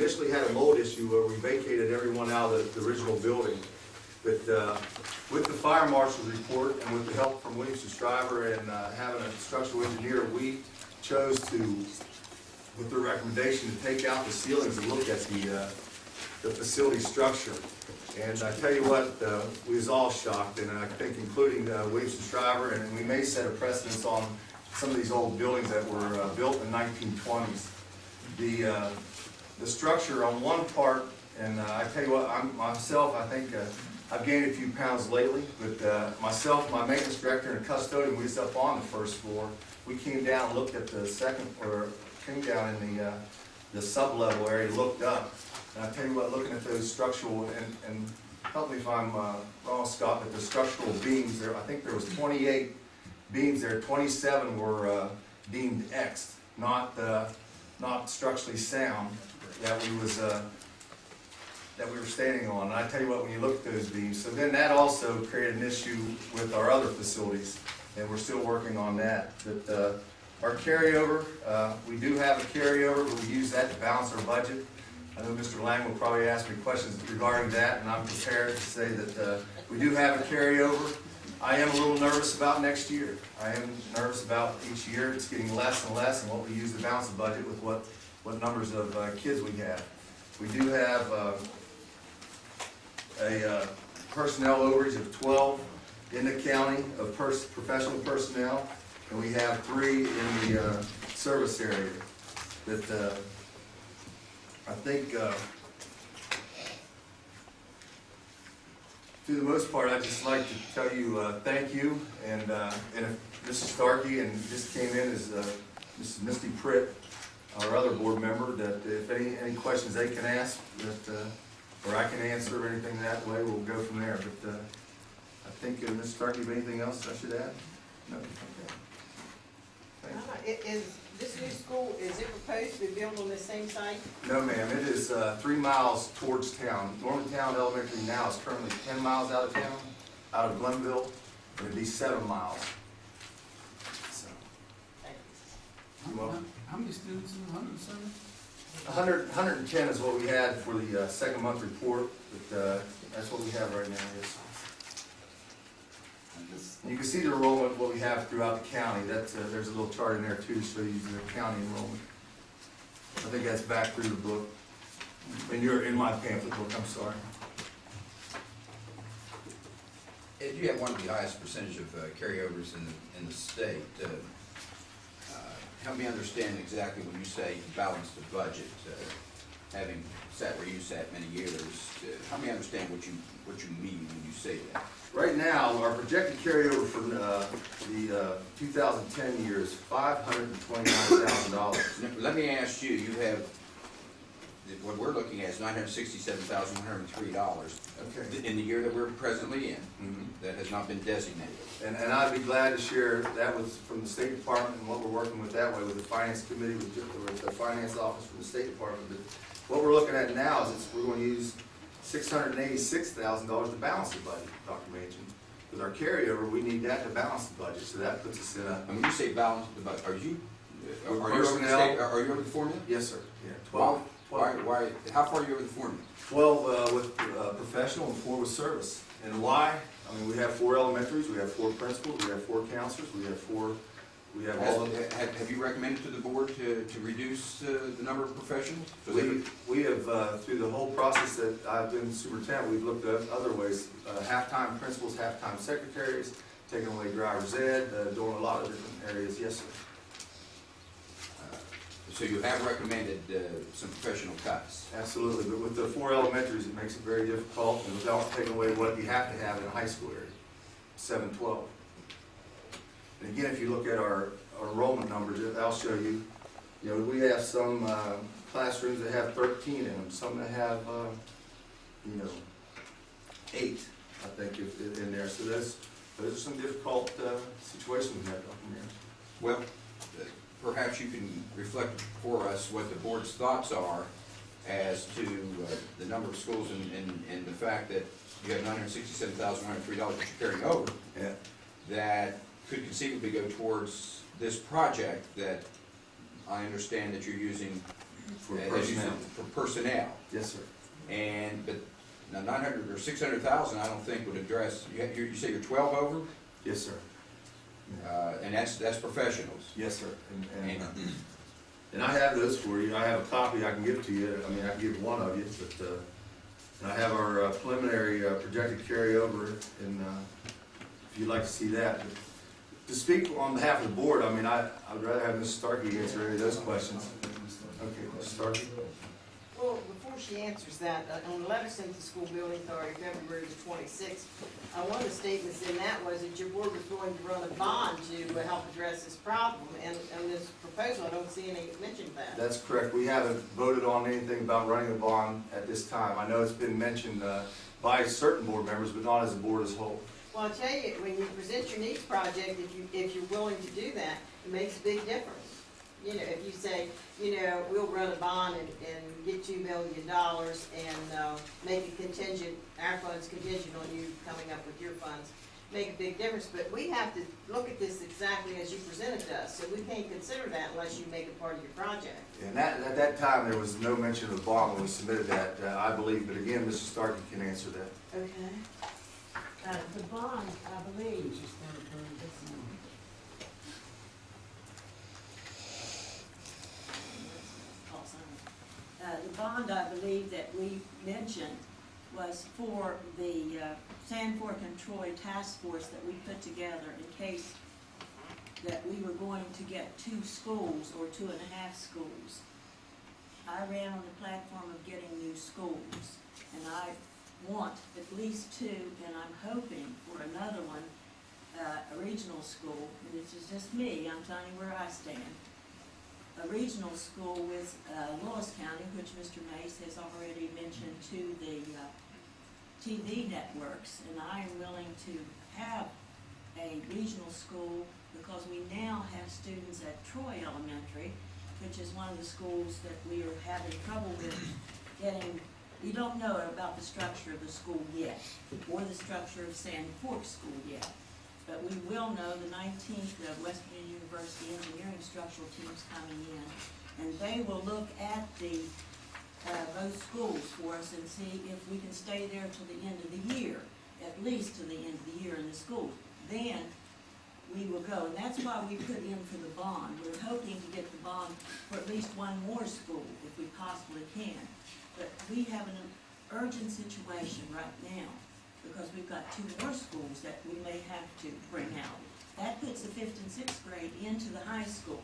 initially had a mold issue where we vacated everyone out of the original building. But with the fire marshal's report and with the help from Williams and Stryver and having a structural engineer, we chose to, with their recommendation, to take out the ceilings and look at the facility structure. And I tell you what, we was all shocked, and I think including Williams and Stryver, and we may set a precedence on some of these old buildings that were built in the 1920s. The structure on one part, and I tell you what, I think I've gained a few pounds lately, but myself, my maintenance director, and a custodian, we was up on the first floor. We came down and looked at the second, or came down in the sub-level area, looked up. And I tell you what, looking at those structural, and help me if I'm wrong, Scott, but the structural beams there, I think there was 28 beams there, 27 were deemed X, not structurally sound, that we were standing on. And I tell you what, when you look at those beams, so then that also created an issue with our other facilities, and we're still working on that. But our carryover, we do have a carryover, but we use that to balance our budget. I know Mr. Lang will probably ask me questions regarding that, and I'm prepared to say that we do have a carryover. I am a little nervous about next year. I am nervous about each year. It's getting less and less, and what we use to balance the budget with what numbers of kids we have. We do have a personnel overage of 12 in the county of professional personnel, and we have 3 in the service area. That I think, for the most part, I'd just like to tell you thank you, and if Mrs. Starkey and just came in as Mrs. Misty Pritt, our other board member, that if any questions they can ask, that or I can answer or anything that way, we'll go from there. But I think, Mrs. Starkey, anything else I should add? No? Okay. Thank you. Is this new school, is it proposed to be built on the same site? No, ma'am. It is 3 miles towards town. Normantown Elementary now is currently 10 miles out of town, out of Glenville, and it'd be 7 miles. So, you're welcome. How many students in 107? 110 is what we had for the second month report, but that's what we have right now. Yes. You can see the enrollment, what we have throughout the county. That's there's a little chart in there too to show you the county enrollment. I think that's back through the book. And you're in my pamphlet book, I'm sorry. Ed, you have one of the highest percentage of carryovers in the state. Help me understand exactly when you say balance the budget. Having sat where you sat many years, help me understand what you mean when you say that. Right now, our projected carryover for the 2010 year is $529,000. Let me ask you, you have, what we're looking at is $967,103 Okay. in the year that we're presently in. Mm-hmm. That has not been designated. And I'd be glad to share that from the State Department and what we're working with that way with the Finance Committee, with the Finance Office from the State Department. But what we're looking at now is we're going to use $686,000 to balance the budget, Dr. Machen. With our carryover, we need that to balance the budget, so that puts us in a... And when you say balance the budget, are you over the formula? Yes, sir. Yeah, 12. Why, how far are you over the formula? 12 with professional and 4 with service. And why? I mean, we have 4 elementaries, we have 4 principals, we have 4 counselors, we have all of them. Have you recommended to the board to reduce the number of professionals? We have, through the whole process that I've been superintendent, we've looked at other ways. Half-time principals, half-time secretaries, taking away driver's ed, doing a lot of different areas. Yes, sir. So you have recommended some professional cuts? Absolutely, but with the 4 elementaries, it makes it very difficult, and without taking away what you have to have in a high school area, 7-12. And again, if you look at our enrollment numbers, I'll show you, we have some classrooms that have 13 in them, some that have, 8, I think, in there. So those are some difficult situations we have, Dr. Mayor. Well, perhaps you can reflect for us what the board's thoughts are as to the number of schools and the fact that you have $967,103 that you're carrying over. Yeah. That could conceivably go towards this project that I understand that you're using For as you said, personnel. for personnel. Yes, sir. And, but now 900 or 600,000, I don't think would address, you say you're 12 over? Yes, sir. And that's professionals. Yes, sir. And I have those for you. I have a copy I can give to you. I mean, I can give one of you, but, and I have our preliminary projected carryover, and if you'd like to see that. But to speak on behalf of the board, I mean, I would rather have Mrs. Starkey answer any of those questions. Okay, Mrs. Starkey? Well, before she answers that, on the letter sent to the school building authority, February the 26th, one of the statements in that was that your board was going to run a bond to help address this problem, and this proposal, I don't see any mention of that. That's correct. We haven't voted on anything about running a bond at this time. I know it's been mentioned by certain board members, but not as a board as a whole. Well, I'll tell you, when you present your needs project, if you're willing to do that, it makes a big difference. You know, if you say, you know, we'll run a bond and get $2 million and make it contingent, our funds contingent on you coming up with your funds, make a big difference. But we have to look at this exactly as you presented to us, so we can't consider that unless you make it part of your project. And at that time, there was no mention of a bond when we submitted that, I believe. But again, Mrs. Starkey can answer that. Okay. The bond, I believe, the bond, I believe, that we mentioned was for the Sanford and Troy task force that we put together in case that we were going to get 2 schools or 2.5 schools. I ran on the platform of getting new schools, and I want at least 2, and I'm hoping for another one, a regional school, and this is just me, I'm telling you where I stand. A regional school with Lewis County, which Mr. Mace has already mentioned to the TV networks, and I am willing to have a regional school because we now have students at Troy Elementary, which is one of the schools that we are having trouble with getting. We don't know about the structure of the school yet, or the structure of Sandy Fork School yet. But we will know the 19th, the West Virginia University Engineering Structural Team's coming in, and they will look at those schools for us and see if we can stay there till the end of the year, at least till the end of the year in the school. Then we will go, and that's why we put in for the bond. We're hoping to get the bond for at least one more school if we possibly can. But we have an urgent situation right now, because we've got 2 more schools that we may have to bring out. That puts the 5th and 6th grade into the high school,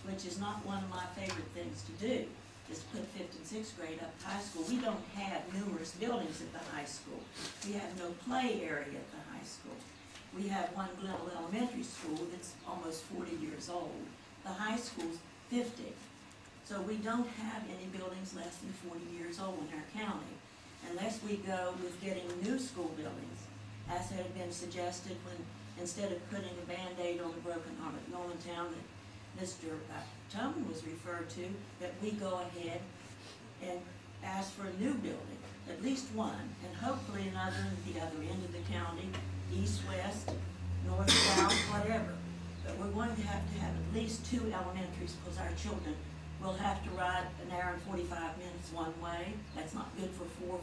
which is not one of my favorite things to do, is put 5th and 6th grade up to high school. We don't have numerous buildings at the high school. We have no play area at the high school. We have one Glenville Elementary School that's almost 40 years old. The high school's 50. So we don't have any buildings less than 40 years old in our county, unless we go with getting new school buildings, as had been suggested when, instead of putting a Band-Aid on the broken arm at Normantown that Mr. Tillman was referred to, that we go ahead and ask for a new building, at least one, and hopefully another at the other end of the county, east, west, north, south, whatever. But we're going to have at least 2 elementaries, because our children will have to ride an hour and 45 minutes one way. That's not good for 4